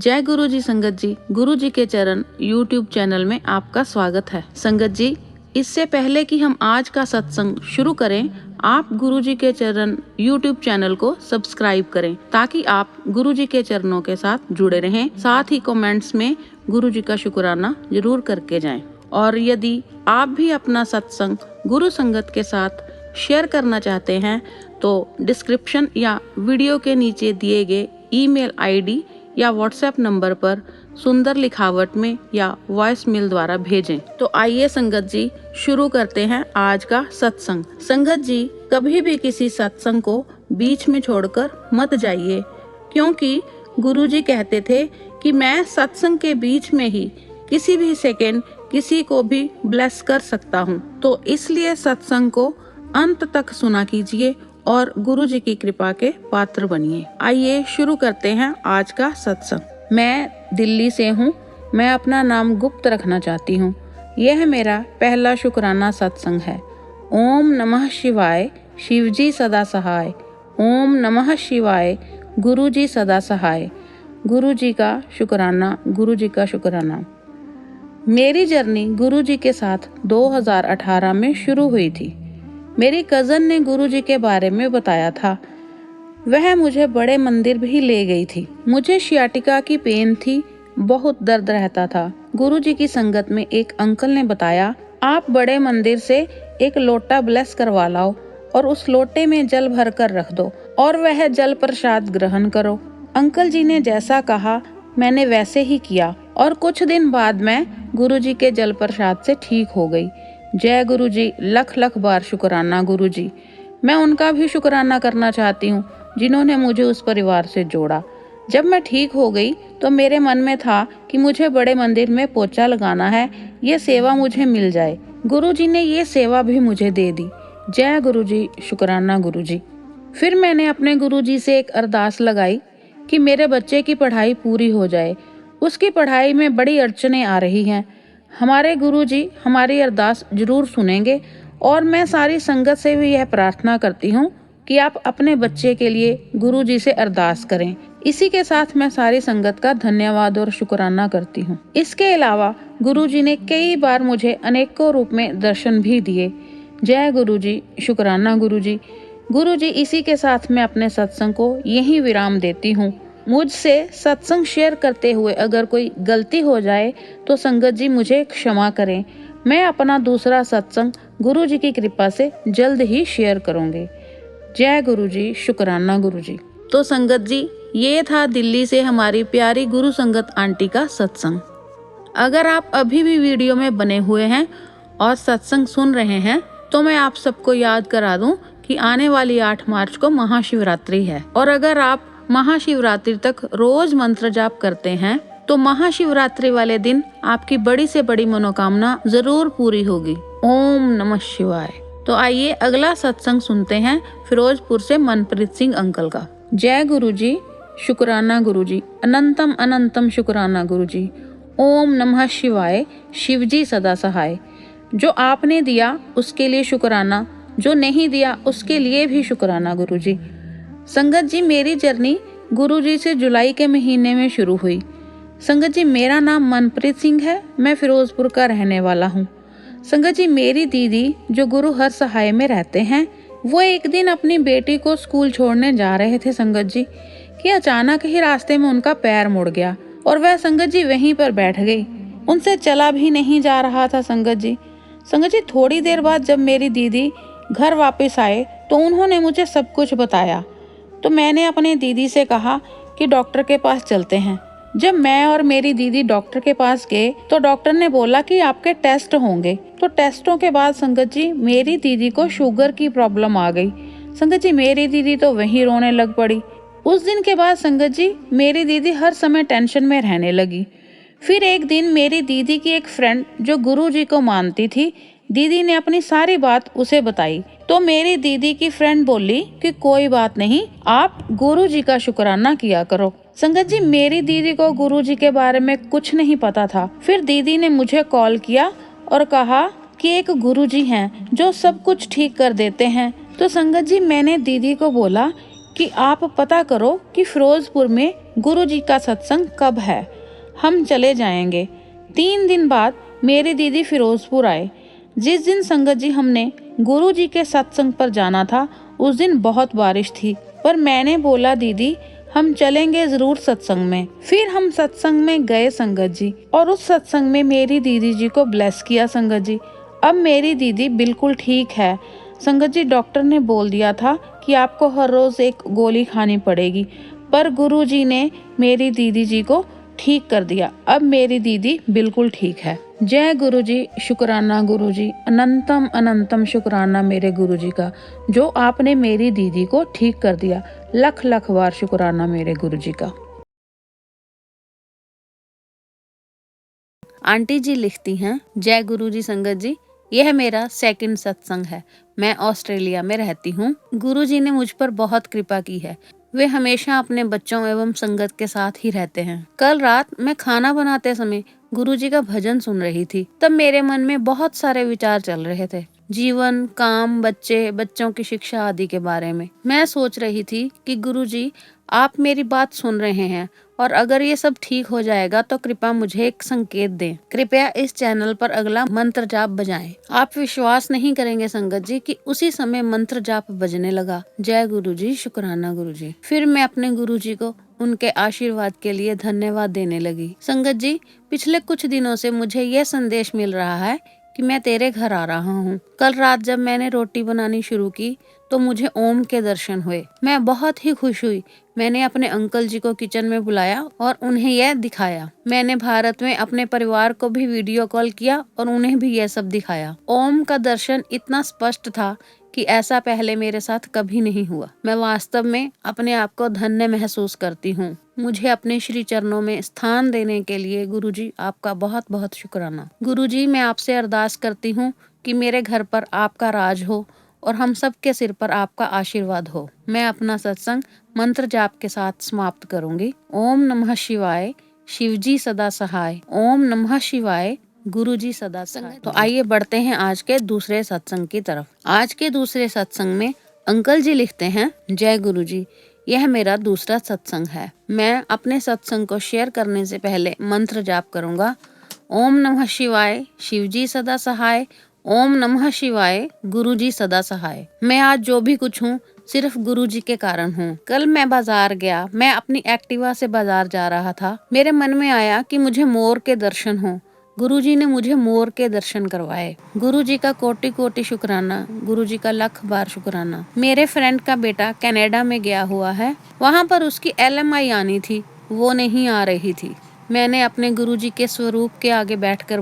जय गुरु जी संगत जी, गुरु जी के चरण YouTube चैनल में आपका स्वागत है। संगत जी, इससे पहले कि हम आज का सत्संग शुरू करें, आप गुरु जी के चरण YouTube चैनल को सब्सक्राइब करें ताकि आप गुरु जी के चरणों के साथ जुड़े रहें। साथ ही कमेंट्स में गुरु जी का शुक्राना जरूर करके जाएं। और यदि आप भी अपना सत्संग गुरु संगत के साथ शेयर करना चाहते हैं तो डिस्क्रिप्शन या वीडियो के नीचे दिए गए ईमेल आईडी या व्हाट्सएप नंबर पर सुंदर लिखावट में या वॉइस मेल द्वारा भेजें। तो आइए संगत जी शुरू करते हैं आज का सत्संग। संगत जी, कभी भी किसी सत्संग को बीच में छोड़कर मत जाइए, क्योंकि गुरुजी कहते थे कि मैं सत्संग के बीच में ही किसी भी सेकंड किसी को भी ब्लेस कर सकता हूँ। तो इसलिए सत्संग को अंत तक सुना कीजिए और गुरु जी की कृपा के पात्र बनिए। आइए शुरू करते हैं आज का सत्संग। मैं दिल्ली से हूँ। मैं अपना नाम गुप्त रखना चाहती हूँ। यह मेरा पहला शुक्राना सत्संग है। ओम नमः शिवाय, शिवजी सदा सहाय। ओम नमः शिवाय, गुरु जी सदा सहाय। गुरु जी का शुक्राना, गुरु जी का शुक्राना। मेरी जर्नी गुरु जी के साथ 2018 में शुरू हुई थी। मेरी कज़न ने गुरुजी के बारे में बताया था। वह मुझे बड़े मंदिर भी ले गई थी। मुझे सियाटिका की पेन थी, बहुत दर्द रहता था। गुरुजी की संगत में एक अंकल ने बताया, आप बड़े मंदिर से एक लोटा ब्लेस करवा लाओ और उस लोटे में जल भर कर रख दो और वह जल प्रसाद ग्रहण करो। अंकल जी ने जैसा कहा मैंने वैसे ही किया और कुछ दिन बाद मैं गुरुजी के जल प्रसाद से ठीक हो गई। जय गुरु जी, लख लख बार शुक्राना गुरु जी। मैं उनका भी शुक्राना करना चाहती हूँ जिन्होंने मुझे उस परिवार से जोड़ा। जब मैं ठीक हो गई तो मेरे मन में था कि मुझे बड़े मंदिर में पोछा लगाना है, ये सेवा मुझे मिल जाए। गुरु जी ने ये सेवा भी मुझे दे दी। जय गुरु जी, शुक्राना गुरु जी। फिर मैंने अपने गुरु जी से एक अरदास लगाई कि मेरे बच्चे की पढ़ाई पूरी हो जाए। उसकी पढ़ाई में बड़ी अड़चनें आ रही हैं। हमारे गुरुजी हमारी अरदास जरूर सुनेंगे और मैं सारी संगत से भी यह प्रार्थना करती हूँ कि आप अपने बच्चे के लिए गुरुजी से अरदास करें। इसी के साथ मैं सारी संगत का धन्यवाद और शुक्राना करती हूँ। इसके अलावा गुरुजी ने कई बार मुझे अनेकों रूप में दर्शन भी दिए। जय गुरुजी, शुक्राना गुरुजी। गुरुजी, इसी के साथ मैं अपने सत्संग को यहीं विराम देती हूँ। मुझसे सत्संग शेयर करते हुए अगर कोई गलती हो जाए तो संगत जी मुझे क्षमा करें। मैं अपना दूसरा सत्संग गुरु जी की कृपा से जल्द ही शेयर करूंगी। जय गुरु जी, शुक्राना गुरु जी। तो संगत जी, ये था दिल्ली से हमारी प्यारी गुरु संगत आंटी का सत्संग। अगर आप अभी भी वीडियो में बने हुए हैं और सत्संग सुन रहे हैं तो मैं आप सबको याद करा दूं कि आने वाली 8 मार्च को महाशिवरात्रि है और अगर आप महाशिवरात्रि तक रोज मंत्र जाप करते हैं तो महाशिवरात्रि वाले दिन आपकी बड़ी से बड़ी मनोकामना जरूर पूरी होगी। ओम नमः शिवाय। तो आइए अगला सत्संग सुनते हैं फिरोजपुर से मनप्रीत सिंह अंकल का। जय गुरु जी, शुक्राना गुरु जी। अनंतम अनंतम शुक्राना गुरु जी। ओम नमः शिवाय, शिवजी सदा सहाय। जो आपने दिया उसके लिए शुक्राना, जो नहीं दिया उसके लिए भी शुक्राना गुरु जी। संगत जी, मेरी जर्नी गुरु जी से जुलाई के महीने में शुरू हुई। संगत जी, मेरा नाम मनप्रीत सिंह है। मैं फिरोजपुर का रहने वाला हूँ। संगत जी, मेरी दीदी जो गुरु हर सहाय में रहते हैं, वो एक दिन अपनी बेटी को स्कूल छोड़ने जा रहे थे संगत जी कि अचानक ही रास्ते में उनका पैर मुड़ गया और वह संगत जी वहीं पर बैठ गई। उनसे चला भी नहीं जा रहा था संगत जी। संगत जी, थोड़ी देर बाद जब मेरी दीदी घर वापस आए तो उन्होंने मुझे सब कुछ बताया। तो मैंने अपने दीदी से कहा कि डॉक्टर के पास चलते हैं। जब मैं और मेरी दीदी डॉक्टर के पास गए तो डॉक्टर ने बोला कि आपके टेस्ट होंगे। तो टेस्टों के बाद संगत जी मेरी दीदी को शुगर की प्रॉब्लम आ गई। संगत जी, मेरी दीदी तो वहीं रोने लग पड़ी। उस दिन के बाद संगत जी मेरी दीदी हर समय टेंशन में रहने लगी। फिर एक दिन मेरी दीदी की एक फ्रेंड जो गुरु जी को मानती थी, दीदी ने अपनी सारी बात उसे बताई। तो मेरी दीदी की फ्रेंड बोली कि कोई बात नहीं, आप गुरु जी का शुक्राना किया करो। संगत जी, मेरी दीदी को गुरु जी के बारे में कुछ नहीं पता था। फिर दीदी ने मुझे कॉल किया और कहा कि एक गुरुजी हैं जो सब कुछ ठीक कर देते हैं। तो संगत जी मैंने दीदी को बोला कि आप पता करो कि फिरोजपुर में गुरुजी का सत्संग कब है, हम चले जाएंगे। 3 दिन बाद मेरी दीदी फिरोजपुर आए। जिस दिन संगत जी हमने गुरुजी के सत्संग पर जाना था उस दिन बहुत बारिश थी, पर मैंने बोला दीदी हम चलेंगे जरूर सत्संग में। फिर हम सत्संग में गए संगत जी, और उस सत्संग में मेरी दीदी जी को ब्लेस किया संगत जी। अब मेरी दीदी बिल्कुल ठीक है संगत जी। डॉक्टर ने बोल दिया था कि आपको हर रोज एक गोली खानी पड़ेगी, पर गुरुजी ने मेरी दीदी जी को ठीक कर दिया। अब मेरी दीदी बिल्कुल ठीक है। जय गुरुजी, शुक्राना गुरुजी, अनंतम अनंतम शुक्राना मेरे गुरुजी का, जो आपने मेरी दीदी को ठीक कर दिया। लख लख बार शुक्राना मेरे गुरुजी का। आंटी जी लिखती हैं, जय गुरुजी संगत जी, यह मेरा सेकंड सत्संग है। मैं ऑस्ट्रेलिया में रहती हूँ। गुरुजी ने मुझ पर बहुत कृपा की है। वे हमेशा अपने बच्चों एवं संगत के साथ ही रहते हैं। कल रात मैं खाना बनाते समय गुरुजी का भजन सुन रही थी। तब मेरे मन में बहुत सारे विचार चल रहे थे, जीवन, काम, बच्चे, बच्चों की शिक्षा आदि के बारे में। मैं सोच रही थी कि गुरुजी आप मेरी बात सुन रहे हैं, और अगर ये सब ठीक हो जाएगा तो कृपया मुझे एक संकेत दें। कृपया इस चैनल पर अगला मंत्र जाप बजाएं। आप विश्वास नहीं करेंगे संगत जी कि उसी समय मंत्र जाप बजने लगा। जय गुरुजी, शुक्राना गुरुजी। फिर मैं अपने गुरुजी को उनके आशीर्वाद के लिए धन्यवाद देने लगी। संगत जी, पिछले कुछ दिनों से मुझे यह संदेश मिल रहा है कि मैं तेरे घर आ रहा हूँ। कल रात जब मैंने रोटी बनानी शुरू की तो मुझे ओम के दर्शन हुए। मैं बहुत ही खुश हुई। मैंने अपने अंकल जी को किचन में बुलाया और उन्हें यह दिखाया। मैंने भारत में अपने परिवार को भी वीडियो कॉल किया और उन्हें भी यह सब दिखाया। ओम का दर्शन इतना स्पष्ट था कि ऐसा पहले मेरे साथ कभी नहीं हुआ। मैं वास्तव में अपने आप को धन्य महसूस करती हूँ। मुझे अपने श्री चरणों में स्थान देने के लिए गुरुजी आपका बहुत बहुत शुक्राना। गुरुजी, मैं आपसे अरदास करती हूँ कि मेरे घर पर आपका राज हो और हम सब के सिर पर आपका आशीर्वाद हो। मैं अपना सत्संग मंत्र जाप के साथ समाप्त करूंगी। ओम नमः शिवाय, शिवजी सदा सहाय। ओम नमः शिवाय, गुरुजी सदा सहाय। तो आइए बढ़ते हैं आज के दूसरे सत्संग की तरफ। आज के दूसरे सत्संग में अंकल जी लिखते हैं, जय गुरुजी, यह मेरा दूसरा सत्संग है। मैं अपने सत्संग को शेयर करने से पहले मंत्र जाप करूंगा। ओम नमः शिवाय, शिवजी सदा सहाय। ओम नमः शिवाय, गुरुजी सदा सहाय। मैं आज जो भी कुछ हूँ सिर्फ गुरुजी के कारण हूँ। कल मैं बाजार गया। मैं अपनी एक्टिवा से बाजार जा रहा था। मेरे मन में आया कि मुझे मोर के दर्शन हो। गुरुजी ने मुझे मोर के दर्शन करवाए। गुरुजी का कोटि कोटि शुक्राना। गुरुजी का लख बार शुक्राना। मेरे फ्रेंड का बेटा कनाडा में गया हुआ है। वहाँ पर उसकी LMI आनी थी, वो नहीं आ रही थी। मैंने अपने गुरुजी के स्वरूप के आगे बैठकर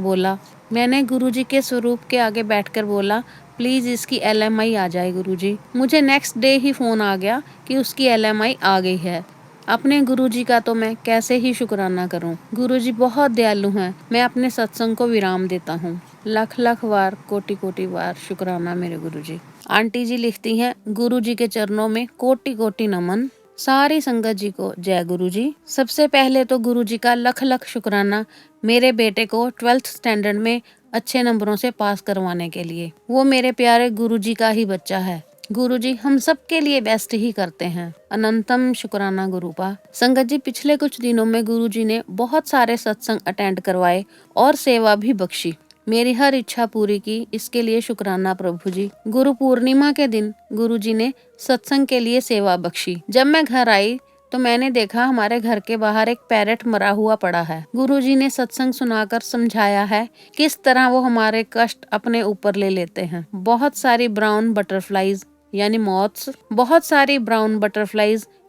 बोला, प्लीज इसकी LMI आ जाए गुरुजी। मुझे नेक्स्ट डे ही फोन आ गया कि उसकी LMI आ गई है। अपने गुरुजी का तो मैं कैसे ही शुक्राना करूं। गुरुजी बहुत दयालु हैं। मैं अपने सत्संग को विराम देता हूं। लख लख बार, कोटि कोटि बार शुक्राना मेरे गुरुजी। आंटी जी लिखती हैं, गुरुजी के चरणों में कोटि कोटि नमन। सारी संगत जी को जय गुरुजी। सबसे पहले तो गुरुजी का लख लख शुक्राना मेरे बेटे को 12th स्टैंडर्ड में अच्छे नंबरों से पास करवाने के लिए। वो मेरे प्यारे गुरुजी का ही बच्चा है। गुरुजी हम सब के लिए बेस्ट ही करते हैं। अनंतम शुक्राना गुरुपा। संगत जी, पिछले कुछ दिनों में गुरुजी ने बहुत सारे सत्संग अटेंड करवाए और सेवा भी बख्शी। मेरी हर इच्छा पूरी की, इसके लिए शुक्राना प्रभु जी। गुरु पूर्णिमा के दिन गुरुजी ने सत्संग के लिए सेवा बख्शी। जब मैं घर आई तो मैंने देखा हमारे घर के बाहर एक पैरेट मरा हुआ पड़ा है। गुरुजी ने सत्संग सुनाकर समझाया है किस तरह वो हमारे कष्ट अपने ऊपर ले लेते हैं। बहुत सारी ब्राउन बटरफ्लाईज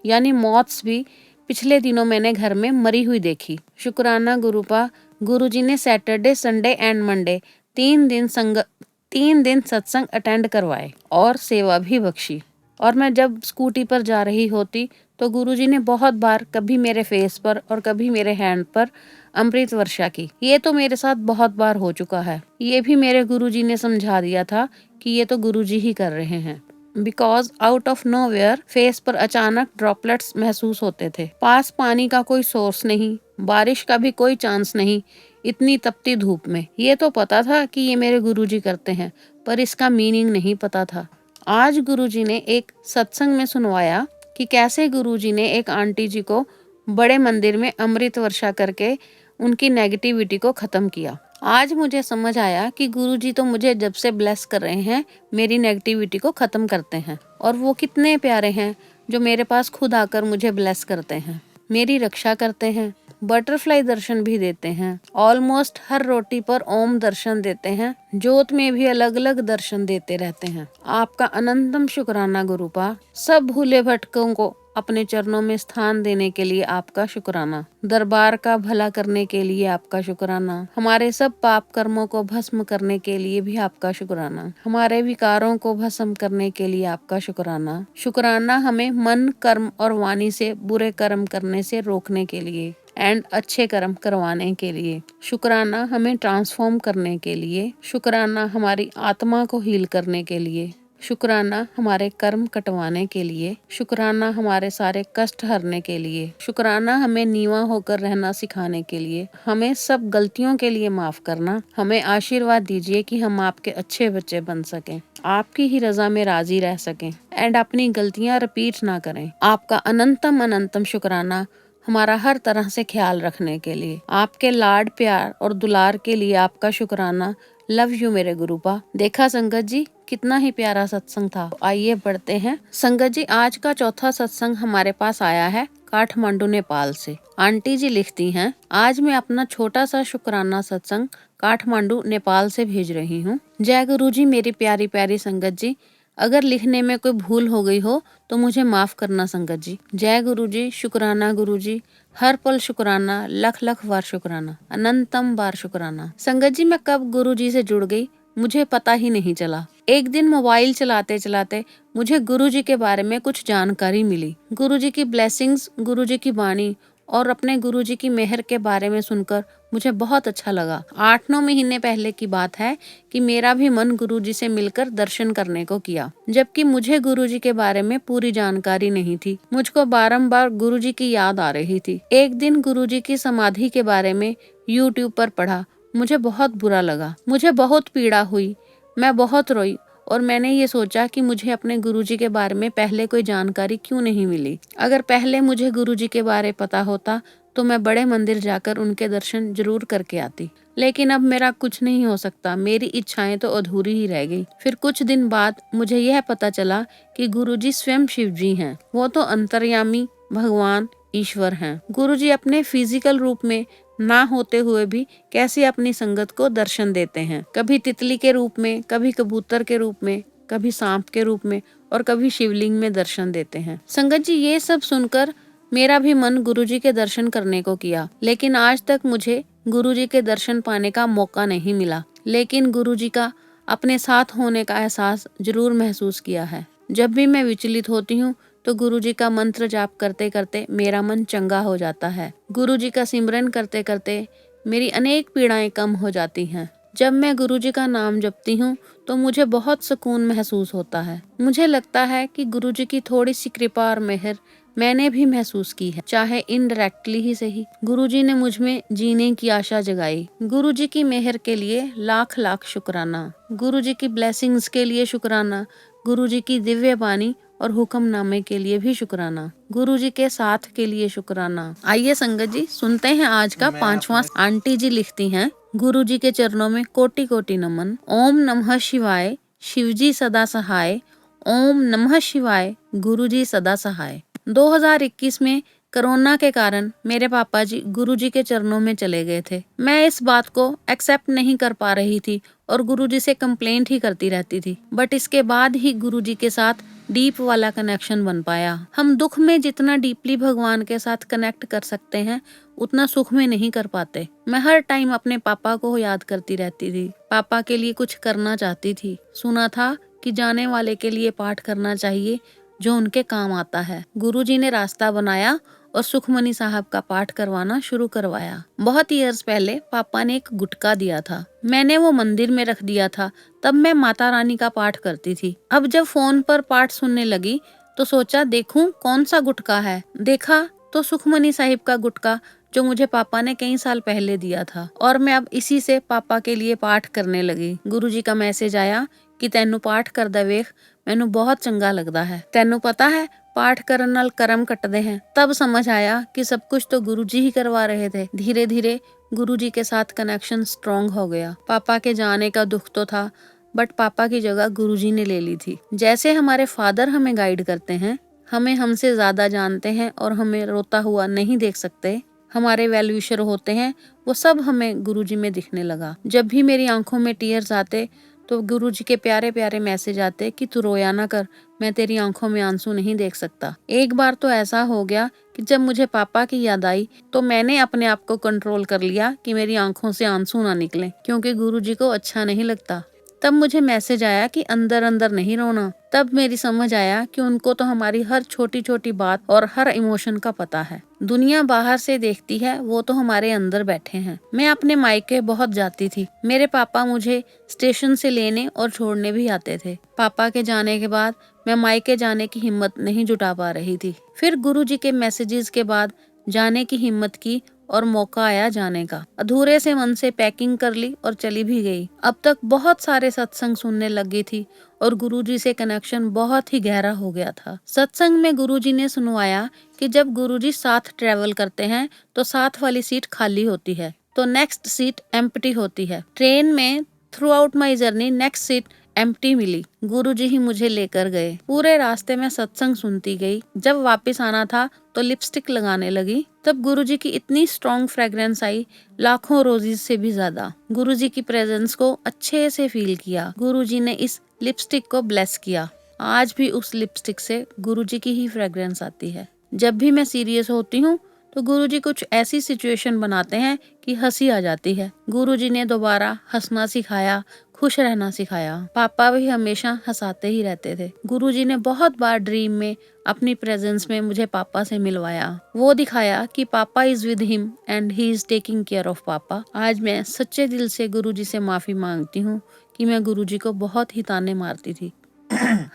यानी मॉथ्स भी पिछले दिनों मैंने घर में मरी हुई देखी। शुक्राना गुरुपा। गुरुजी ने सैटरडे, संडे एंड मंडे 3 दिन सत्संग अटेंड करवाए और सेवा भी बख्शी। और मैं जब स्कूटी पर जा रही होती तो गुरुजी ने बहुत बार कभी मेरे फेस पर और कभी मेरे हैंड पर अमृत वर्षा की। ये तो मेरे साथ बहुत बार हो चुका है। ये भी मेरे गुरुजी ने समझा दिया था कि ये तो गुरुजी ही कर रहे हैं। Because out of nowhere face पर अचानक ड्रॉपलेट्स महसूस होते थे। पास पानी का कोई सोर्स नहीं, बारिश का भी कोई चांस नहीं, इतनी तपती धूप में। ये तो पता था कि ये मेरे गुरुजी करते हैं, पर इसका मीनिंग नहीं पता था। आज गुरुजी ने एक सत्संग में सुनवाया कि कैसे गुरुजी ने एक आंटी जी को बड़े मंदिर में अमृत वर्षा करके उनकी नेगेटिविटी को खत्म किया। आज मुझे समझ आया कि गुरुजी तो मुझे जब से ब्लेस कर रहे हैं मेरी नेगेटिविटी को खत्म करते हैं, और वो कितने प्यारे हैं जो मेरे पास खुद आकर मुझे ब्लेस करते हैं, मेरी रक्षा करते हैं, बटरफ्लाई दर्शन भी देते हैं, ऑलमोस्ट हर रोटी पर ओम दर्शन देते हैं, ज्योत में भी अलग अलग दर्शन देते रहते हैं। आपका अनंतम शुक्राना गुरुपा। सब भूले भटकों को अपने चरणों में स्थान देने के लिए आपका शुक्राना, दरबार का भला करने के लिए आपका शुक्राना, हमारे सब पाप कर्मों को भस्म करने के लिए भी आपका शुक्राना, हमारे विकारों को भस्म करने के लिए आपका शुक्राना। शुक्राना हमें मन, कर्म और वाणी से बुरे कर्म करने से रोकने के लिए एंड अच्छे कर्म करवाने के लिए। शुक्राना हमें ट्रांसफॉर्म करने के लिए। शुक्राना हमारी आत्मा को हील करने के लिए। शुक्राना हमारे कर्म कटवाने के लिए। शुक्राना हमारे सारे कष्ट हरने के लिए। शुक्राना हमें नीवा होकर रहना सिखाने के लिए। हमें सब गलतियों के लिए माफ करना। हमें आशीर्वाद दीजिए कि हम आपके अच्छे बच्चे बन सकें, आपकी ही रजा में राजी रह सकें एंड अपनी गलतियां रिपीट ना करें। आपका अनंतम अनंतम शुक्राना हमारा हर तरह से ख्याल रखने के लिए। आपके लाड प्यार और दुलार के लिए आपका शुक्राना। लव यू मेरे गुरुपा। देखा संगत जी, कितना ही प्यारा सत्संग था। आइए बढ़ते हैं। संगत जी, आज का चौथा सत्संग हमारे पास आया है काठमांडू नेपाल से। आंटी जी लिखती हैं, आज मैं अपना छोटा सा शुक्राना सत्संग काठमांडू नेपाल से भेज रही हूँ। जय गुरु जी। मेरी प्यारी प्यारी संगत जी, अगर लिखने में कोई भूल हो गई हो तो मुझे माफ करना संगत जी। जय गुरु जी। शुक्राना गुरु जी, हर पल शुक्राना, लख लख बार शुक्राना, अनंतम बार शुक्राना। संगत जी, मैं कब गुरु जी से जुड़ गई मुझे पता ही नहीं चला। एक दिन मोबाइल चलाते चलाते मुझे गुरु जी के बारे में कुछ जानकारी मिली। गुरु जी की ब्लेसिंग्स, गुरु जी की वाणी और अपने गुरु जी की मेहर के बारे में सुनकर मुझे बहुत अच्छा लगा। 8-9 महीने पहले की बात है कि मेरा भी मन गुरु जी से मिलकर दर्शन करने को किया, जबकि मुझे गुरु जी के बारे में पूरी जानकारी नहीं थी। मुझको बारंबार गुरु जी की याद आ रही थी। एक दिन गुरु जी की समाधि के बारे में YouTube पर पढ़ा। मुझे बहुत बुरा लगा, मुझे बहुत पीड़ा हुई, मैं बहुत रोई और मैंने ये सोचा कि मुझे अपने गुरुजी के बारे में पहले कोई जानकारी क्यों नहीं मिली। अगर पहले मुझे गुरुजी के बारे पता होता तो मैं बड़े मंदिर जाकर उनके दर्शन जरूर करके आती, लेकिन अब मेरा कुछ नहीं हो सकता। मेरी इच्छाएं तो अधूरी ही रह गई। फिर कुछ दिन बाद मुझे यह पता चला कि गुरुजी स्वयं शिव जी हैं। वो तो अंतर्यामी भगवान ईश्वर हैं। गुरुजी अपने फिजिकल रूप में ना होते हुए भी कैसे अपनी संगत को दर्शन देते हैं। कभी तितली के रूप में, कभी कबूतर के रूप में, कभी सांप के रूप में और कभी शिवलिंग में दर्शन देते हैं। संगत जी, ये सब सुनकर मेरा भी मन गुरुजी के दर्शन करने को किया, लेकिन आज तक मुझे गुरुजी के दर्शन पाने का मौका नहीं मिला। लेकिन गुरुजी का अपने साथ होने का एहसास जरूर महसूस किया है। जब भी मैं विचलित होती हूँ तो गुरुजी का मंत्र जाप करते करते मेरा मन चंगा हो जाता है। गुरुजी का सिमरन करते करते मेरी अनेक पीड़ाएं कम हो जाती हैं। जब मैं गुरुजी का नाम जपती हूँ तो मुझे बहुत सुकून महसूस होता है। मुझे लगता है कि गुरुजी की थोड़ी सी कृपा और मेहर मैंने भी महसूस की है, चाहे इनडायरेक्टली ही सही। गुरुजी ने मुझ में जीने की आशा जगाई। गुरुजी की मेहर के लिए लाख लाख शुक्राना। गुरुजी की ब्लेसिंग्स के लिए शुक्राना। गुरुजी की दिव्य वाणी और हुक्मनामे के लिए भी शुक्राना। गुरुजी के साथ के लिए शुक्राना। आइए संगत जी, सुनते हैं आज का 5वां। आंटी जी लिखती हैं, गुरुजी के चरणों में कोटि कोटि नमन। ओम नमः शिवाय, शिवजी सदा सहाय। ओम नमः शिवाय, गुरुजी सदा सहाय। 2021 में कोरोना के कारण मेरे पापा जी गुरुजी के चरणों में चले गए थे। मैं इस बात को एक्सेप्ट नहीं कर पा रही थी और गुरुजी से कंप्लेंट ही करती रहती थी। बट इसके बाद ही गुरुजी के साथ डीप वाला कनेक्शन बन पाया। हम दुख में जितना डीपली भगवान के साथ कनेक्ट कर सकते हैं उतना सुख में नहीं कर पाते। मैं हर टाइम अपने पापा को याद करती रहती थी, पापा के लिए कुछ करना चाहती थी। सुना था कि जाने वाले के लिए पाठ करना चाहिए जो उनके काम आता है। गुरुजी ने रास्ता बनाया और सुखमनी साहब का पाठ करवाना शुरू करवाया। बहुत ईयर्स पहले पापा ने एक गुटका दिया था, मैंने वो मंदिर में रख दिया था। तब मैं माता रानी का पाठ करती थी। अब जब फोन पर पाठ सुनने लगी तो सोचा देखूं कौन सा गुटका है। देखा तो सुखमनी साहिब का गुटका जो मुझे पापा ने कई साल पहले दिया था, और मैं अब इसी से पापा के लिए पाठ करने लगी। गुरुजी का मैसेज आया कि तैनू पाठ कर दे वेख, मैनू बहुत चंगा लगदा है। तैनू पता है पाठ करन नाल कर्म कटदे हैं। तब समझ आया कि सब कुछ तो गुरुजी ही करवा रहे थे। धीरे धीरे गुरुजी के साथ कनेक्शन स्ट्रॉन्ग हो गया। पापा के जाने का दुख तो था, बट पापा की जगह गुरुजी ने ले ली थी। जैसे हमारे फादर हमें गाइड करते हैं, हमें हमसे ज्यादा जानते हैं और हमें रोता हुआ नहीं देख सकते, हमारे वेल विशर होते हैं, वो सब हमें गुरुजी में दिखने लगा। जब भी मेरी आंखों में टीयर्स आते तो गुरुजी के प्यारे प्यारे मैसेज आते कि तू रोया ना कर, मैं तेरी आंखों में आंसू नहीं देख सकता। एक बार तो ऐसा हो गया कि जब मुझे पापा की याद आई तो मैंने अपने आप को कंट्रोल कर लिया कि मेरी आंखों से आंसू ना निकले, क्योंकि गुरुजी को अच्छा नहीं लगता। तब मुझे मैसेज आया कि अंदर अंदर नहीं रोना। तब मेरी समझ आया कि उनको तो हमारी हर छोटी छोटी बात और हर इमोशन का पता है। दुनिया बाहर से देखती है, वो तो हमारे अंदर बैठे हैं। मैं अपने मायके बहुत जाती थी। मेरे पापा मुझे स्टेशन से लेने और छोड़ने भी आते थे। पापा के जाने के बाद मैं मायके जाने की हिम्मत नहीं जुटा पा रही थी। फिर गुरुजी के मैसेजेस के बाद जाने की हिम्मत की और मौका आया जाने का। अधूरे से मन से पैकिंग कर ली और चली भी गई। अब तक बहुत सारे सत्संग सुनने लगी थी और गुरुजी से कनेक्शन बहुत ही गहरा हो गया था। सत्संग में गुरुजी ने सुनवाया कि जब गुरुजी साथ ट्रेवल करते हैं तो साथ वाली सीट खाली होती है तो नेक्स्ट सीट एम्प्टी होती है। ट्रेन में throughout my journey next seat empty मिली। गुरुजी ही मुझे लेकर गए। पूरे रास्ते में सत्संग सुनती गई। जब वापस आना था तो लिपस्टिक लगाने लगी। तब गुरुजी की इतनी स्ट्रॉन्ग फ्रेग्रेंस आई, लाखों रोजीज से भी ज्यादा। गुरुजी की प्रेजेंस को अच्छे से फील किया। गुरुजी ने इस लिपस्टिक को ब्लेस किया। आज भी उस लिपस्टिक से गुरुजी की ही फ्रेग्रेंस आती है। जब भी मैं सीरियस होती हूँ तो गुरुजी कुछ ऐसी सिचुएशन बनाते हैं कि हंसी आ जाती है। गुरुजी ने दोबारा हंसना सिखाया, खुश रहना सिखाया। पापा भी हमेशा हंसाते ही रहते थे। गुरुजी ने बहुत बार ड्रीम में अपनी प्रेजेंस में मुझे पापा से मिलवाया। वो दिखाया कि पापा is with him and he is taking care of पापा। आज मैं सच्चे दिल से गुरुजी से माफी मांगती हूँ कि मैं गुरुजी को बहुत ही ताने मारती थी।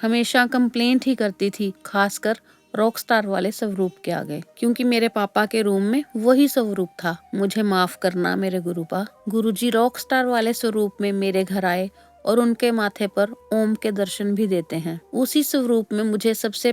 हमेशा कंप्लेंट ही करती थी, खासकर रॉक स्टार वाले स्वरूप के आगे, क्योंकि मेरे पापा के रूम में वही स्वरूप था। मुझे माफ करना मेरे गुरुपा। गुरुजी रॉक स्टार वाले स्वरूप में मेरे घर आए और उनके माथे पर ओम के दर्शन भी देते हैं। उसी स्वरूप में मुझे सबसे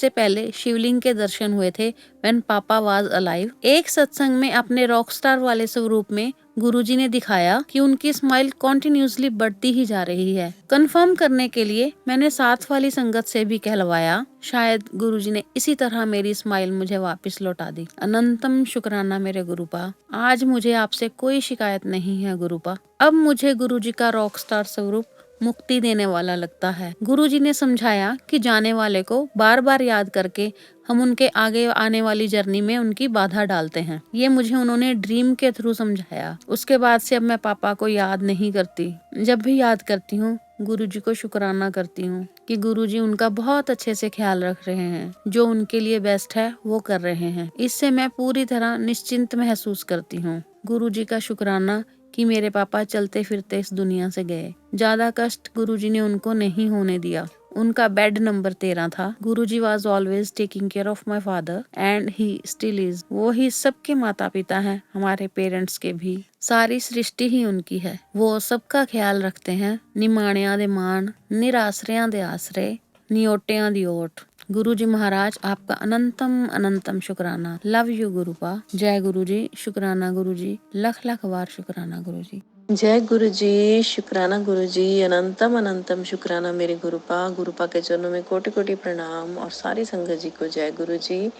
पहले शिवलिंग के दर्शन हुए थे व्हेन पापा वाज अलाइव। एक सत्संग में अपने रॉक स्टार वाले स्वरूप में गुरुजी ने दिखाया कि उनकी स्माइल कॉन्टिन्यूसली बढ़ती ही जा रही है। कंफर्म करने के लिए मैंने साथ वाली संगत से भी कहलवाया। शायद गुरुजी ने इसी तरह मेरी स्माइल मुझे वापस लौटा दी। अनंतम शुक्राना मेरे गुरुपा। आज मुझे आपसे कोई शिकायत नहीं है गुरुपा। अब मुझे गुरुजी का रॉक स्टार स्वरूप मुक्ति देने वाला लगता है। गुरुजी ने समझाया कि जाने वाले को बार बार याद करके हम उनके आगे आने वाली जर्नी में उनकी बाधा डालते हैं। ये मुझे उन्होंने ड्रीम के थ्रू समझाया। उसके बाद से अब मैं पापा को याद नहीं करती। जब भी याद करती हूँ गुरुजी को शुक्राना करती हूँ कि गुरुजी उनका बहुत अच्छे से ख्याल रख रहे हैं। जो उनके लिए बेस्ट है वो कर रहे हैं। इससे मैं पूरी तरह निश्चिंत महसूस करती हूँ। गुरुजी का शुक्राना कि मेरे पापा चलते फिरते इस दुनिया से गए। ज्यादा कष्ट गुरुजी ने उनको नहीं होने दिया। उनका बेड नंबर 13 था। Guruji was always taking care of my father and he still is. वो ही सबके माता पिता हैं, हमारे पेरेंट्स के भी। सारी सृष्टि ही उनकी है। वो सबका ख्याल रखते हैं। निमाणिया दे मान, निराश्रया दे आसरे, नियोटिया दी ओट। गुरु जी महाराज आपका अनंतम अनंतम शुक्राना। Love you गुरुपा। जय गुरु जी। शुक्राना गुरु जी। लख लख बार शुक्राना गुरु जी। जय गुरु जी। शुक्राना गुरु जी। अनंतम अनंतम शुक्राना मेरे गुरुपा के चरणों में कोटि कोटि प्रणाम। और सारी संगत जी को जय गुरु जी।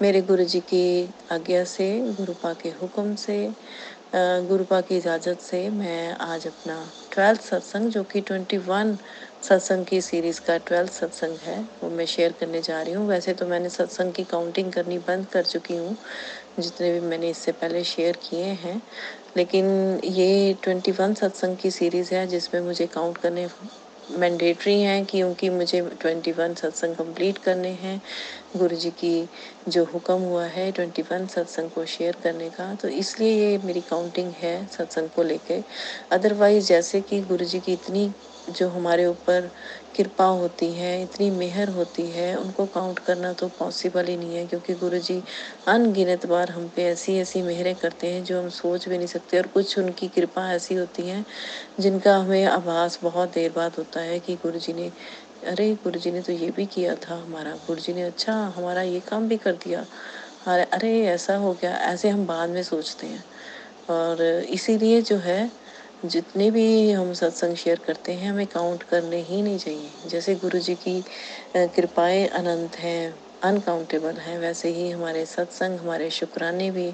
मेरे गुरु जी की आज्ञा से, गुरुपा के हुक्म से, गुरुपा की इजाज़त से मैं आज अपना 12th सत्संग, जो कि 21 सत्संग की सीरीज़ का 12th सत्संग है, वो मैं शेयर करने जा रही हूँ। वैसे तो मैंने सत्संग की काउंटिंग करनी बंद कर चुकी हूँ, जितने भी मैंने इससे पहले शेयर किए हैं, लेकिन ये 21 सत्संग की सीरीज़ है जिसमें मुझे काउंट करने मैंडेटरी हैं, क्योंकि मुझे 21 सत्संग कंप्लीट करने हैं। गुरु जी की जो हुक्म हुआ है 21 सत्संग को शेयर करने का, तो इसलिए ये मेरी काउंटिंग है सत्संग को लेके। अदरवाइज जैसे कि गुरु जी की इतनी जो हमारे ऊपर कृपा होती है, इतनी मेहर होती है, उनको काउंट करना तो पॉसिबल ही नहीं है, क्योंकि गुरु जी अनगिनत बार हम पे ऐसी ऐसी मेहरें करते हैं जो हम सोच भी नहीं सकते। और कुछ उनकी कृपा ऐसी होती है जिनका हमें आभास बहुत देर बाद होता है कि गुरु जी ने अरे गुरुजी ने तो ये भी किया था हमारा, गुरुजी ने अच्छा हमारा ये काम भी कर दिया, अरे अरे ऐसा हो गया, ऐसे हम बाद में सोचते हैं। और इसीलिए जो है जितने भी हम सत्संग शेयर करते हैं हमें काउंट करने ही नहीं चाहिए। जैसे गुरुजी की कृपाएं अनंत हैं, अनकाउंटेबल हैं, वैसे ही हमारे सत्संग, हमारे शुक्राने भी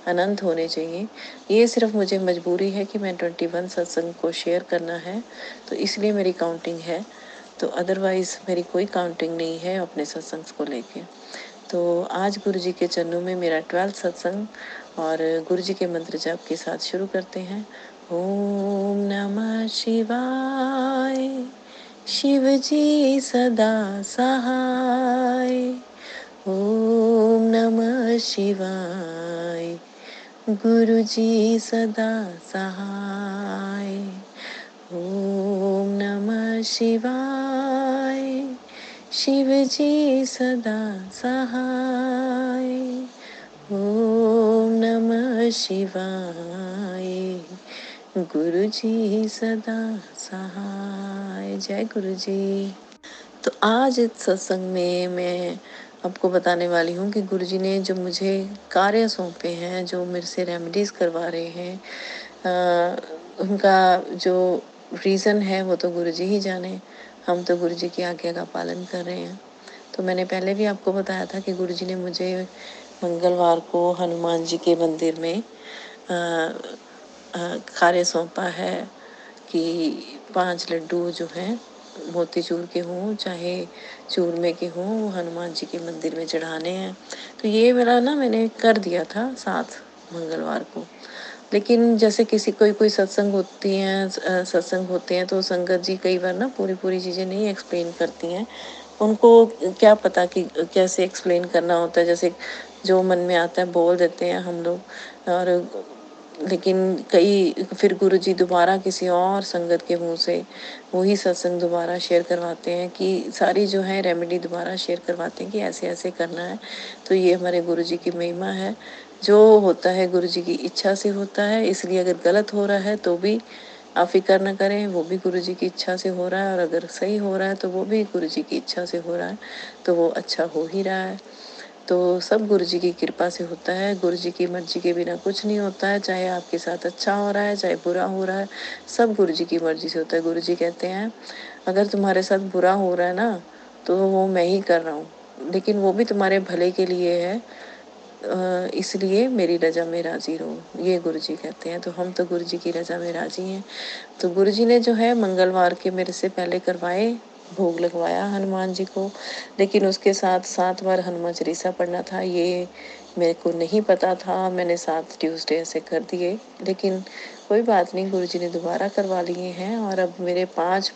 अनंत होने चाहिए। ये सिर्फ मुझे मजबूरी है कि मैं 21 सत्संग को शेयर करना है, तो इसलिए मेरी काउंटिंग है, तो अदरवाइज मेरी कोई काउंटिंग नहीं है अपने सत्संग को लेके। तो आज गुरु जी के चरणों में मेरा 12th सत्संग और गुरु जी के मंत्र जाप के साथ शुरू करते हैं। ओम नमः शिवाय, शिव जी सदा सहाय। ओम नमः शिवाय, गुरु जी सदा सहाय। ओम नमः शिवाय, शिव जी सदा सहाय। ओम नमः शिवाय, गुरु जी सदा सहाय। जय गुरु जी। तो आज इस सत्संग में मैं आपको बताने वाली हूँ कि गुरुजी ने जो मुझे कार्य सौंपे हैं, जो मेरे से रेमेडीज करवा रहे हैं, उनका जो रीज़न है वो तो गुरुजी ही जाने। हम तो गुरुजी की आज्ञा का पालन कर रहे हैं। तो मैंने पहले भी आपको बताया था कि गुरुजी ने मुझे मंगलवार को हनुमान जी के मंदिर में कार्य सौंपा है कि 5 लड्डू जो हैं मोतीचूर के हों चाहे चूरमे के हों, वो हनुमान जी के मंदिर में चढ़ाने हैं। तो ये मेरा ना मैंने कर दिया था 7 मंगलवार को। लेकिन जैसे किसी कोई सत्संग होती हैं, सत्संग होते हैं तो संगत जी कई बार ना पूरी पूरी चीज़ें नहीं एक्सप्लेन करती हैं। उनको क्या पता कि कैसे एक्सप्लेन करना होता है, जैसे जो मन में आता है बोल देते हैं हम लोग। और लेकिन कई फिर गुरुजी दोबारा किसी और संगत के मुंह से वही सत्संग दोबारा शेयर करवाते हैं कि सारी जो है रेमेडी दोबारा शेयर करवाते हैं कि ऐसे ऐसे करना है। तो ये हमारे गुरुजी की महिमा है। जो होता है गुरुजी की इच्छा से होता है, इसलिए अगर गलत हो रहा है तो भी आप फिक्र न करें, वो भी गुरुजी की इच्छा से हो रहा है, और अगर सही हो रहा है तो वो भी गुरुजी की इच्छा से हो रहा है, तो वो अच्छा हो ही रहा है। तो सब गुरुजी की कृपा से होता है। गुरुजी की मर्जी के बिना कुछ नहीं होता है, चाहे आपके साथ अच्छा हो रहा है चाहे बुरा हो रहा है, सब गुरुजी की मर्जी से होता है। गुरुजी कहते हैं अगर तुम्हारे साथ बुरा हो रहा है ना तो वो मैं ही कर रहा हूँ, लेकिन वो भी तुम्हारे भले के लिए है, इसलिए मेरी रजा में राजी रहो, ये गुरुजी कहते हैं। तो हम तो गुरुजी की रजा में राजी हैं। तो गुरुजी ने जो है मंगलवार के मेरे से पहले करवाए, भोग लगवाया हनुमान जी को, लेकिन उसके साथ 7 बार हनुमान चालीसा पढ़ना था, ये मेरे को नहीं पता था। मैंने 7 ट्यूसडे ऐसे कर दिए, लेकिन कोई बात नहीं, गुरुजी ने दोबारा करवा लिए हैं और अब मेरे 5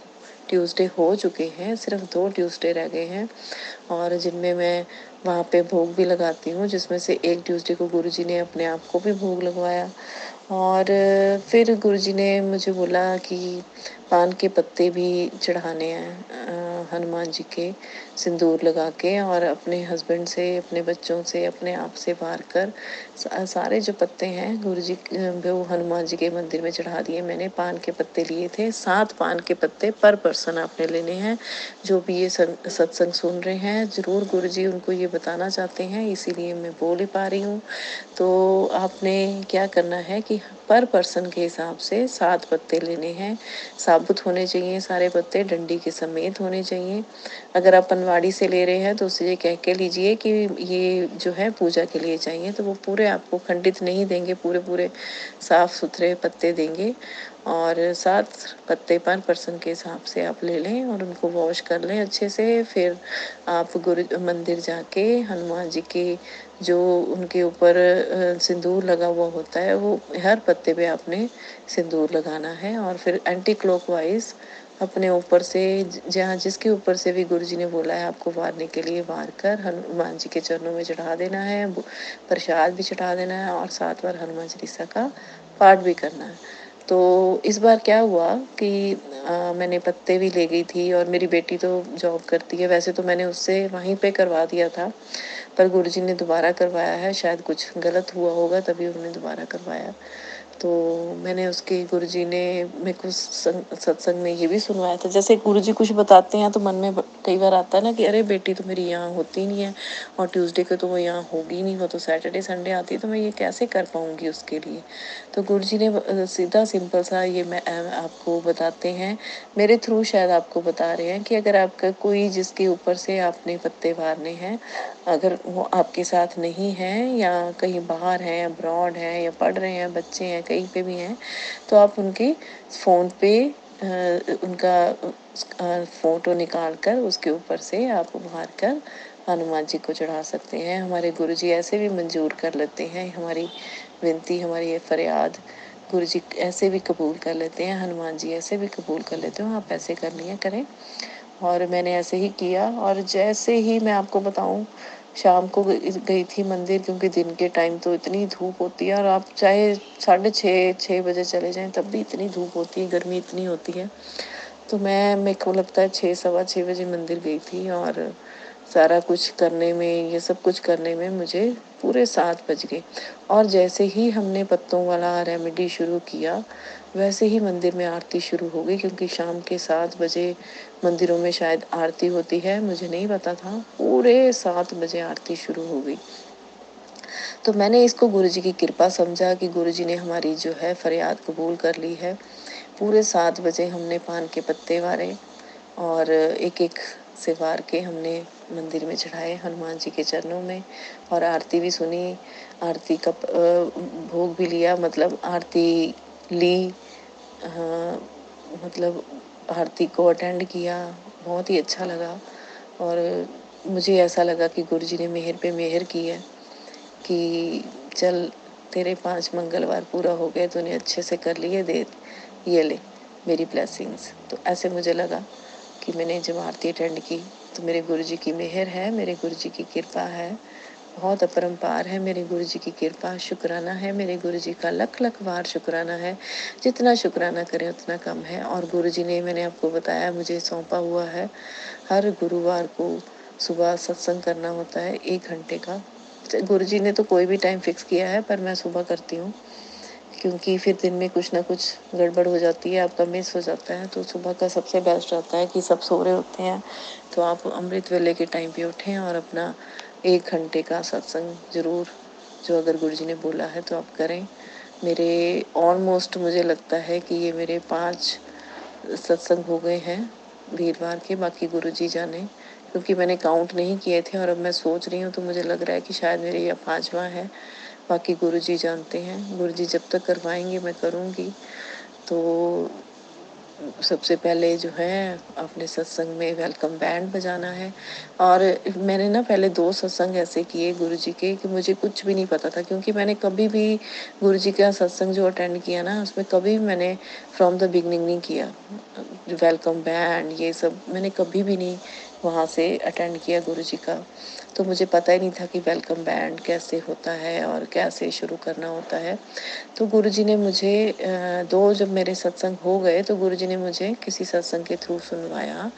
ट्यूसडे हो चुके हैं, सिर्फ 2 ट्यूसडे रह गए हैं, और जिनमें मैं वहाँ पे भोग भी लगाती हूँ, जिसमें से एक ट्यूसडे को गुरुजी ने अपने आप को भी भोग लगवाया। और फिर गुरुजी ने मुझे बोला कि पान के पत्ते भी चढ़ाने हैं हनुमान जी के, सिंदूर लगा के, और अपने हस्बैंड से, अपने बच्चों से, अपने आप से वार कर सारे जो पत्ते हैं गुरुजी वो हनुमान जी के मंदिर में चढ़ा दिए। मैंने पान के पत्ते लिए थे, 7 पान के पत्ते पर पर्सन आपने लेने हैं। जो भी ये सत्संग सुन रहे हैं, जरूर गुरुजी उनको ये बताना चाहते हैं, इसीलिए मैं बोल ही पा रही हूँ। तो आपने क्या करना है कि पर पर्सन के हिसाब से 7 पत्ते लेने हैं। साबुत होने चाहिए सारे पत्ते, डंडी के समेत होने चाहिए। अगर आप पनवाड़ी से ले रहे हैं तो उससे ये कह के लीजिए कि ये जो है पूजा के लिए चाहिए, तो वो पूरे आपको खंडित नहीं देंगे, पूरे पूरे साफ सुथरे पत्ते देंगे। और 7 पत्ते पर पर्सन के हिसाब से आप ले लें और उनको वॉश कर लें अच्छे से। फिर आप गुरु मंदिर जाके हनुमान जी के जो उनके ऊपर सिंदूर लगा हुआ होता है, वो हर पत्ते पे आपने सिंदूर लगाना है, और फिर एंटी क्लॉकवाइज अपने ऊपर से जहाँ जिसके ऊपर से भी गुरुजी ने बोला है आपको वारने के लिए, वार कर हनुमान जी के चरणों में चढ़ा देना है, प्रसाद भी चढ़ा देना है, और 7 बार हनुमान चालीसा का पाठ भी करना है। तो इस बार क्या हुआ कि मैंने पत्ते भी ले गई थी, और मेरी बेटी तो जॉब करती है, वैसे तो मैंने उससे वहीं पे करवा दिया था, पर गुरुजी ने दोबारा करवाया है, शायद कुछ गलत हुआ होगा तभी उन्होंने दोबारा करवाया। तो मैंने उसके गुरुजी ने मेरे को सत्संग में ये भी सुनवाया था। जैसे गुरुजी कुछ बताते हैं तो मन में कई बार आता है ना कि अरे बेटी तो मेरी यहाँ होती नहीं है, और ट्यूसडे को तो वो यहाँ होगी नहीं, वो तो सैटरडे संडे आती है, तो मैं ये कैसे कर पाऊंगी उसके लिए। तो गुरुजी ने सीधा सिंपल सा ये मैं आपको बताते हैं, मेरे थ्रू शायद आपको बता रहे हैं कि अगर आपका कोई जिसके ऊपर से आपने पत्ते मारने हैं, अगर वो आपके साथ नहीं है या कहीं बाहर हैं, अब्रॉड हैं या पढ़ रहे हैं, बच्चे हैं, कहीं पे भी हैं, तो आप उनकी फ़ोन पे उनका फ़ोटो निकाल कर उसके ऊपर से आप मार कर हनुमान जी को चढ़ा सकते हैं। हमारे गुरुजी ऐसे भी मंजूर कर लेते हैं हमारी विनती, हमारी ये फरियाद गुरुजी ऐसे भी कबूल कर लेते हैं, हनुमान जी ऐसे भी कबूल कर लेते हो। आप ऐसे कर लिया करें। और मैंने ऐसे ही किया, और जैसे ही मैं आपको बताऊं, शाम को गई थी मंदिर, क्योंकि दिन के टाइम तो इतनी धूप होती है, और आप चाहे 6:30 6 बजे चले जाएं तब भी इतनी धूप होती है, गर्मी इतनी होती है। तो मैं मेरे को लगता है 6 सवा 6 बजे मंदिर गई थी, और सारा कुछ करने में, ये सब कुछ करने में मुझे पूरे 7 बज गए। और जैसे ही हमने पत्तों वाला रेमेडी शुरू किया, वैसे ही मंदिर में आरती शुरू हो गई, क्योंकि शाम के 7 बजे मंदिरों में शायद आरती होती है, मुझे नहीं पता था। पूरे 7 बजे आरती शुरू हो गई। तो मैंने इसको गुरुजी की कृपा समझा कि गुरुजी ने हमारी जो है फरियाद कबूल कर ली है। पूरे 7 बजे हमने पान के पत्ते वारे, और एक एक से वार के हमने मंदिर में चढ़ाए हनुमान जी के चरणों में, और आरती भी सुनी। आरती का भोग भी लिया, मतलब आरती ली। हाँ, मतलब आरती को अटेंड किया। बहुत ही अच्छा लगा, और मुझे ऐसा लगा कि गुरुजी ने मेहर पे मेहर की है कि चल तेरे 5 मंगलवार पूरा हो गए, तूने अच्छे से कर लिए, दे ये ले मेरी ब्लेसिंग्स। तो ऐसे मुझे लगा कि मैंने जब आरती अटेंड की तो मेरे गुरुजी की मेहर है, मेरे गुरुजी की कृपा है, बहुत अपरंपार है मेरे गुरुजी की कृपा। शुक्राना है मेरे गुरुजी का, लख लख बार शुक्राना है। जितना शुक्राना करें उतना कम है। और गुरुजी ने, मैंने आपको बताया, मुझे सौंपा हुआ है हर गुरुवार को सुबह सत्संग करना होता है 1 घंटे का। गुरुजी ने तो कोई भी टाइम फिक्स किया है, पर मैं सुबह करती हूँ, क्योंकि फिर दिन में कुछ ना कुछ गड़बड़ हो जाती है, आपका मिस हो जाता है। तो सुबह का सबसे बेस्ट रहता है कि सब सो रहे होते हैं, तो आप अमृत वेले के टाइम पे उठें और अपना 1 घंटे का सत्संग जरूर, जो अगर गुरुजी ने बोला है तो आप करें। मेरे ऑलमोस्ट मुझे लगता है कि ये मेरे 5 सत्संग हो गए हैं वीरवार के, बाकी गुरुजी जाने, क्योंकि मैंने काउंट नहीं किए थे, और अब मैं सोच रही हूँ तो मुझे लग रहा है कि शायद मेरे ये 5वां है। बाकी गुरुजी जानते हैं, गुरुजी जब तक करवाएंगे मैं करूँगी। तो सबसे पहले जो है अपने सत्संग में वेलकम बैंड बजाना है। और मैंने ना पहले 2 सत्संग ऐसे किए गुरुजी के कि मुझे कुछ भी नहीं पता था, क्योंकि मैंने कभी भी गुरुजी का सत्संग जो अटेंड किया ना, उसमें कभी भी मैंने फ्रॉम द बिगनिंग नहीं किया। वेलकम बैंड ये सब मैंने कभी भी नहीं वहाँ से अटेंड किया गुरुजी का। तो मुझे पता ही नहीं था कि वेलकम बैंड कैसे होता है और कैसे शुरू करना होता है। तो गुरुजी ने मुझे 2 जब मेरे सत्संग हो गए, तो गुरुजी ने मुझे किसी सत्संग के थ्रू सुनवाया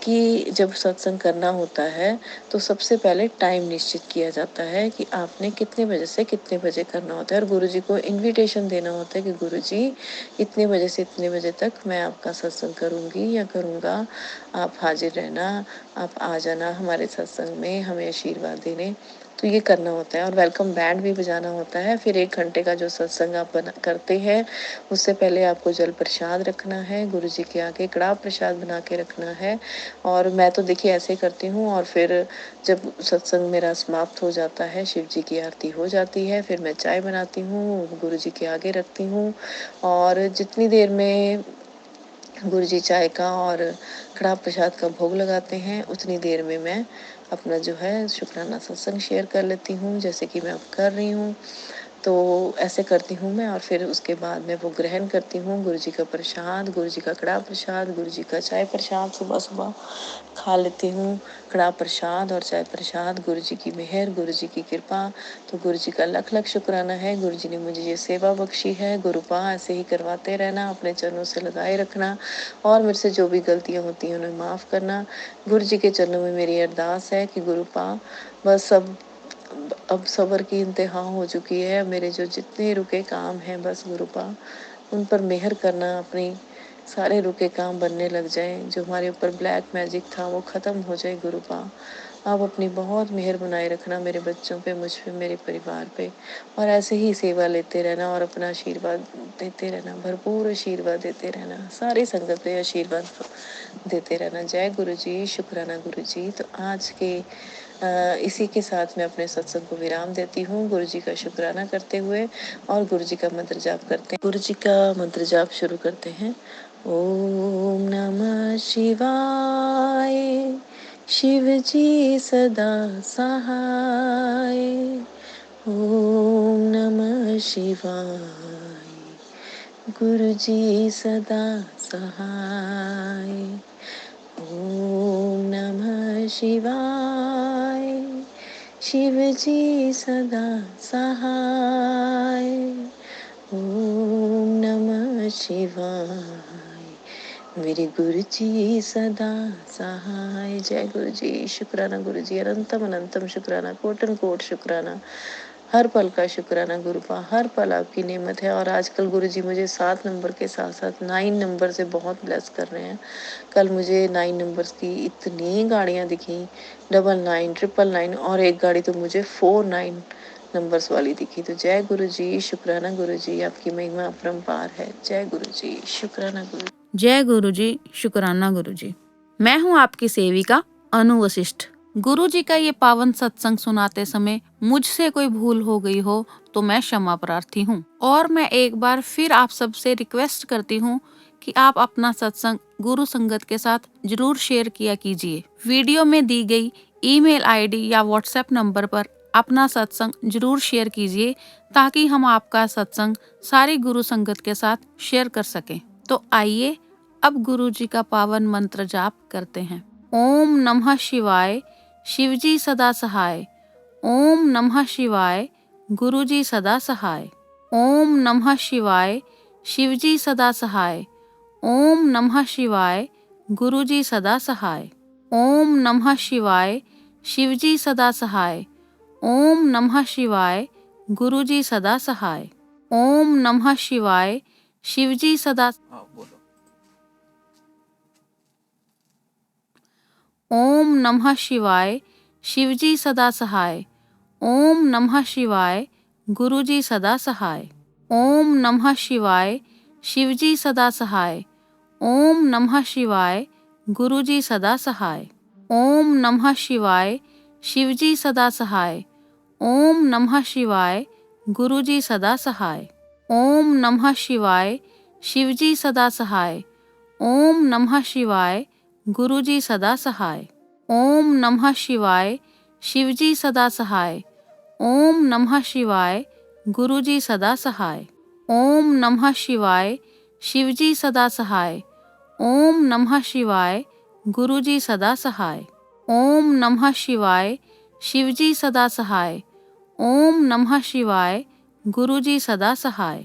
कि जब सत्संग करना होता है तो सबसे पहले टाइम निश्चित किया जाता है कि आपने कितने बजे से कितने बजे करना होता है, और गुरुजी को इनविटेशन देना होता है कि गुरुजी इतने बजे से इतने बजे तक मैं आपका सत्संग करूँगी या करूँगा, आप हाजिर रहना, आप आ जाना हमारे सत्संग में हमें आशीर्वाद देने। तो ये करना होता है, और वेलकम बैंड भी बजाना होता है। फिर 1 घंटे का जो सत्संग आप करते हैं, उससे पहले आपको जल प्रसाद रखना है, गुरुजी के आगे कड़ाह प्रसाद बना के रखना है। और मैं तो देखिए ऐसे करती हूँ, और फिर जब सत्संग मेरा समाप्त हो जाता है, शिव जी की आरती हो जाती है, फिर मैं चाय बनाती हूँ, गुरुजी के आगे रखती हूँ, और जितनी देर में गुरुजी चाय का और कड़ाह प्रसाद का भोग लगाते हैं, उतनी देर में मैं अपना जो है शुक्राना सत्संग शेयर कर लेती हूँ, जैसे कि मैं अब कर रही हूँ। तो ऐसे करती हूँ मैं, और फिर उसके बाद मैं वो ग्रहण करती हूँ, गुरुजी का प्रसाद, गुरुजी का कड़ाह प्रसाद, गुरुजी का चाय प्रसाद सुबह सुबह खा लेती हूँ। कड़ाह प्रसाद और चाय प्रसाद, गुरुजी की मेहर, गुरुजी की कृपा। तो गुरुजी का लख लख शुक्राना है, गुरुजी ने मुझे ये सेवा बख्शी है। गुरुपा ऐसे ही करवाते रहना, अपने चरणों से लगाए रखना, और मेरे से जो भी गलतियाँ होती हैं उन्हें माफ़ करना। गुरुजी के चरणों में मेरी अरदास है कि गुरुपा बस सब अब सब्र की इंतहा हो चुकी है। मेरे जो जितने रुके काम हैं बस गुरुपा उन पर मेहर करना, अपनी सारे रुके काम बनने लग जाएं। जो हमारे ऊपर ब्लैक मैजिक था वो खत्म हो जाए गुरुपा। आप अपनी बहुत मेहर बनाए रखना मेरे बच्चों पे, मुझ पे, मेरे परिवार पे, और ऐसे ही सेवा लेते रहना और अपना आशीर्वाद देते रहना, भरपूर आशीर्वाद देते रहना, सारी संगत पे आशीर्वाद देते रहना। जय गुरु जी, शुक्राना गुरु जी। तो आज के इसी के साथ मैं अपने सत्संग को विराम देती हूँ, गुरु जी का शुक्राना करते हुए, और गुरु जी का मंत्र जाप करते हैं। गुरु जी का मंत्र जाप शुरू करते हैं। ओम नमः शिवाय, शिव जी सदा सहाय। ओम नमः शिवाय, गुरु जी सदा सहाय। ओम नमः शिवाय, शिव जी सदा सहाय। ओम नमः शिवाय, मेरे गुरु जी सदा सहाय। जय गुरु जी, शुक्राना गुरु जी, अनंतम अनंतम शुक्राना, कोटन कोट शुक्राना, हर पल का शुक्राना गुरुपा, हर पल आपकी नेमत है। और आजकल गुरु जी मुझे 7 नंबर के साथ साथ 9 नंबर से बहुत ब्लेस कर रहे हैं। कल मुझे 9 नंबर्स की इतनी गाड़ियां दिखी, 99, 999, और एक गाड़ी तो मुझे 49 नंबर्स वाली दिखी। तो जय गुरु जी, शुक्राना गुरु जी, आपकी महिमा अपरंपार है। जय गुरु जी, शुक्राना गुरु। जय गुरु जी, शुक्राना गुरु जी। मैं हूँ आपकी सेविका अनु वशिष्ठ। गुरु जी का ये पावन सत्संग सुनाते समय मुझसे कोई भूल हो गई हो तो मैं क्षमा प्रार्थी हूँ। और मैं एक बार फिर आप सबसे रिक्वेस्ट करती हूँ कि आप अपना सत्संग गुरु संगत के साथ जरूर शेयर किया कीजिए। वीडियो में दी गई ईमेल आईडी या व्हाट्सएप नंबर पर अपना सत्संग जरूर शेयर कीजिए ताकि हम आपका सत्संग सारी गुरु संगत के साथ शेयर कर सकें। तो आइए अब गुरु जी का पावन मंत्र जाप करते हैं। ओम नमः शिवाय, शिवजी सदा सहाय। ओम नमः शिवाय, गुरुजी सदा सहाय। ओम नमः शिवाय, शिवजी सदा सहाय। ओम नमः शिवाय, गुरुजी सदा सहाय। ओम नमः शिवाय, शिवजी सदा सहाय। ओम नमः शिवाय, गुरुजी सदा सहाय। ओम नमः शिवाय, शिवजी सदा। ओम नमः शिवाय, शिवजी सदा सहाय। ओम नमः शिवाय, गुरुजी सदा सहाय। ओम नमः शिवाय, शिवजी सदा सहाय। ओम नमः शिवाय, गुरुजी सदा सहाय। ओम नमः शिवाय, शिवजी सदा सहाय। ओम नमः शिवाय, गुरुजी सदा सहाय। ओम नमः शिवाय, शिवजी सदा सहाय। ओम नमः शिवाय, गुरुजी सदा सहाय। ओम नमः शिवाय, शिवजी सदा सहाय। ओम नमः शिवाय, गुरुजी सदा सहाय। ओम नमः शिवाय, शिवजी सदा सहाय। ओम नमः शिवाय, गुरुजी सदा सहाय। ओम नमः शिवाय, शिवजी सदा सहाय। ओम नमः शिवाय, गुरुजी सदा सहाय।